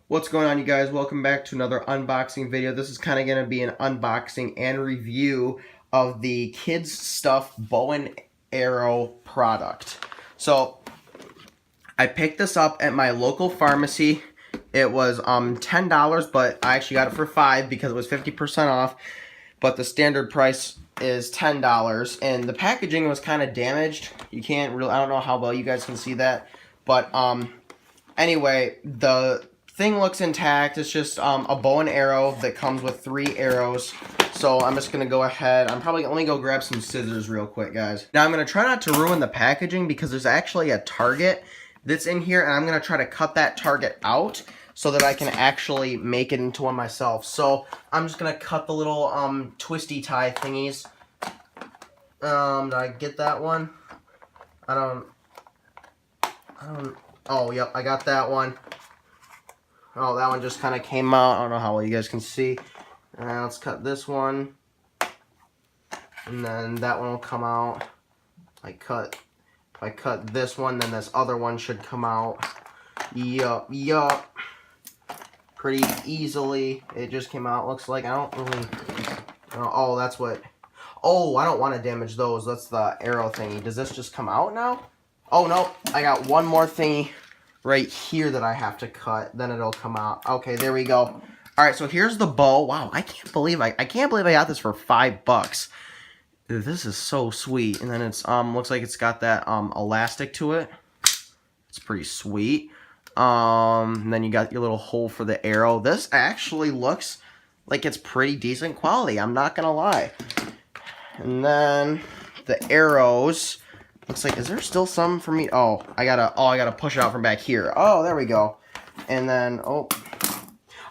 What's going on, you guys? Welcome back to another unboxing video. This is kind of going to be an unboxing and review of the Kids Stuff bow and arrow product. So I picked this up at my local pharmacy. It was $10, but I actually got it for $5 because it was 50% off. But the standard price is $10, and the packaging was kind of damaged. You can't really, I don't know how well you guys can see that, but anyway, the thing looks intact. It's just a bow and arrow that comes with 3 arrows. So I'm just gonna go ahead. I'm probably only go grab some scissors real quick, guys. Now I'm gonna try not to ruin the packaging because there's actually a target that's in here, and I'm gonna try to cut that target out so that I can actually make it into one myself. So I'm just gonna cut the little twisty tie thingies. Did I get that one? I don't. Oh, yep, I got that one. Oh, that one just kind of came out. I don't know how well you guys can see. Let's cut this one. And then that one will come out. If I cut this one, then this other one should come out. Yup. Pretty easily. It just came out. Looks like I don't really... Oh, that's what... Oh, I don't want to damage those. That's the arrow thingy. Does this just come out now? Oh, no. I got one more thingy right here that I have to cut. Then it'll come out. Okay, there we go. All right, so here's the bow. Wow, I can't believe I got this for $5. This is so sweet. And then it's looks like it's got that elastic to it. It's pretty sweet. And then you got your little hole for the arrow. This actually looks like it's pretty decent quality. I'm not gonna lie. And then the arrows. Looks like, is there still some for me? Oh, I gotta push it out from back here. Oh, there we go. And then, oh,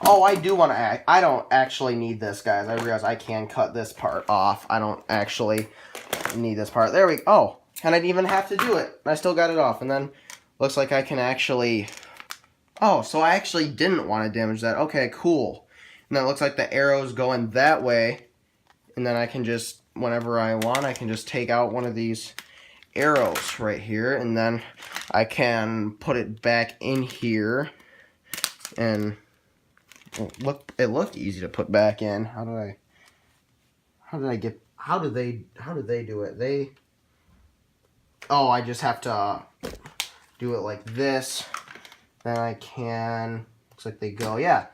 I do want to I don't actually need this, guys. I realize I can cut this part off. I don't actually need this part. There we go. Oh, and I didn't even have to do it. I still got it off. And then, looks like I can actually, oh, so I actually didn't want to damage that. Okay, cool. And then it looks like the arrow's going that way. And then I can just, whenever I want, I can just take out one of these arrows right here, and then I can put it back in here, and it looked easy to put back in. How do they do it? Oh, I just have to do it like this. Then I can, looks like they go, yeah.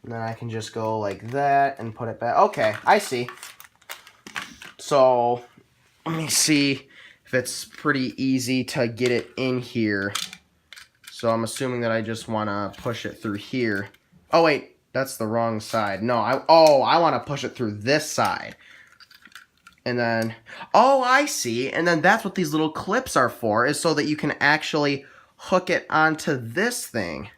And then I can just go like that and put it back. Okay, I see. So let me see if it's pretty easy to get it in here. So I'm assuming that I just want to push it through here. Oh wait, that's the wrong side. No, I want to push it through this side. And then, oh, I see. And then that's what these little clips are for, is so that you can actually hook it onto this thing.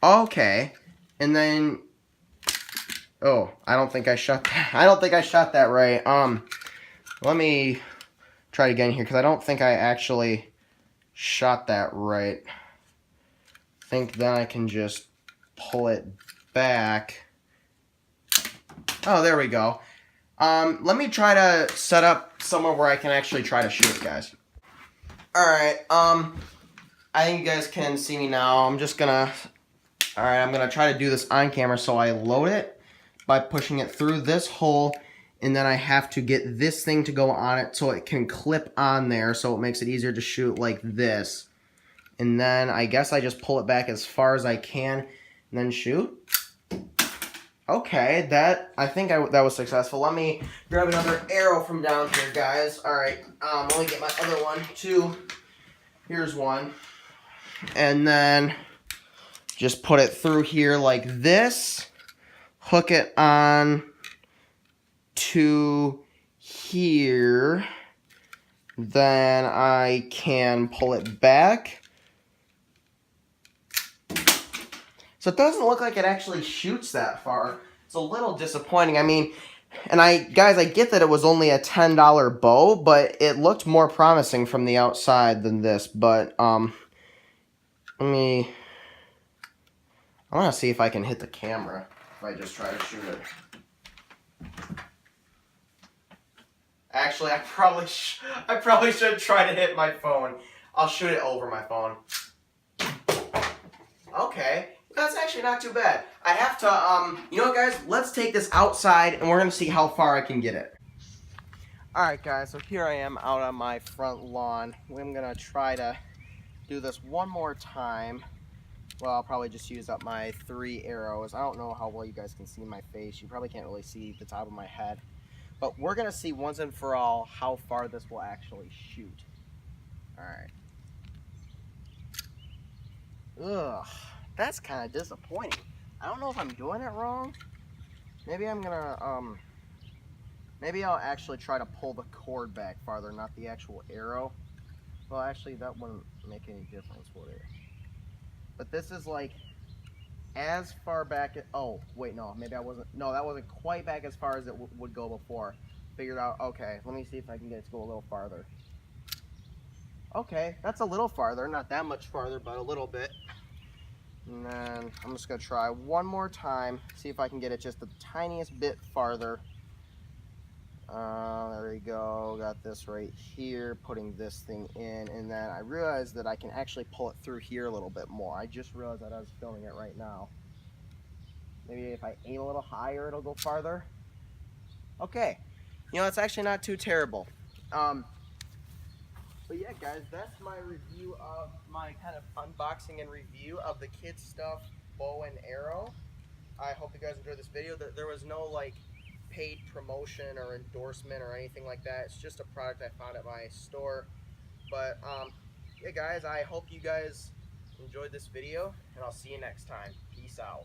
Okay. And then, oh, I don't think I shot that right. Let me try it again here, because I don't think I actually shot that right. I think then I can just pull it back. Oh, there we go. Let me try to set up somewhere where I can actually try to shoot, guys. Alright, I think you guys can see me now. I'm gonna try to do this on camera. So I load it by pushing it through this hole, and then I have to get this thing to go on it so it can clip on there, so it makes it easier to shoot like this. And then I guess I just pull it back as far as I can and then shoot. Okay, I think that was successful. Let me grab another arrow from down here, guys. Alright, let me get my other one too. Here's one. And then just put it through here like this. Hook it on to here, then I can pull it back. So it doesn't look like it actually shoots that far. It's a little disappointing. I mean, and guys, I get that it was only a $10 bow, but it looked more promising from the outside than this. But I want to see if I can hit the camera if I just try to shoot it. Actually, I probably should try to hit my phone. I'll shoot it over my phone. Okay. actually not too bad. I have to, you know what, guys? Let's take this outside, and we're going to see how far I can get it. Alright, guys, so here I am out on my front lawn. I'm going to try to do this one more time. Well, I'll probably just use up my 3 arrows. I don't know how well you guys can see my face. You probably can't really see the top of my head. But we're going to see once and for all how far this will actually shoot. Alright. Ugh, that's kind of disappointing. I don't know if I'm doing it wrong. Maybe I'm gonna, maybe I'll actually try to pull the cord back farther, not the actual arrow. Well, actually, that wouldn't make any difference, would it? But this is like as far back as, oh, wait, no, maybe I wasn't, no, that wasn't quite back as far as it would go before. Figured out, okay, let me see if I can get it to go a little farther. Okay, that's a little farther, not that much farther, but a little bit. And then I'm just going to try one more time, see if I can get it just the tiniest bit farther. There we go, got this right here, putting this thing in, and then I realized that I can actually pull it through here a little bit more. I just realized that I was filming it right now. Maybe if I aim a little higher, it'll go farther. Okay, you know, it's actually not too terrible. But yeah, guys, that's my review of my kind of unboxing and review of the kids stuff bow and arrow. I hope you guys enjoyed this video. There was no like paid promotion or endorsement or anything like that. It's just a product I found at my store. But yeah, guys, I hope you guys enjoyed this video, and I'll see you next time. Peace out.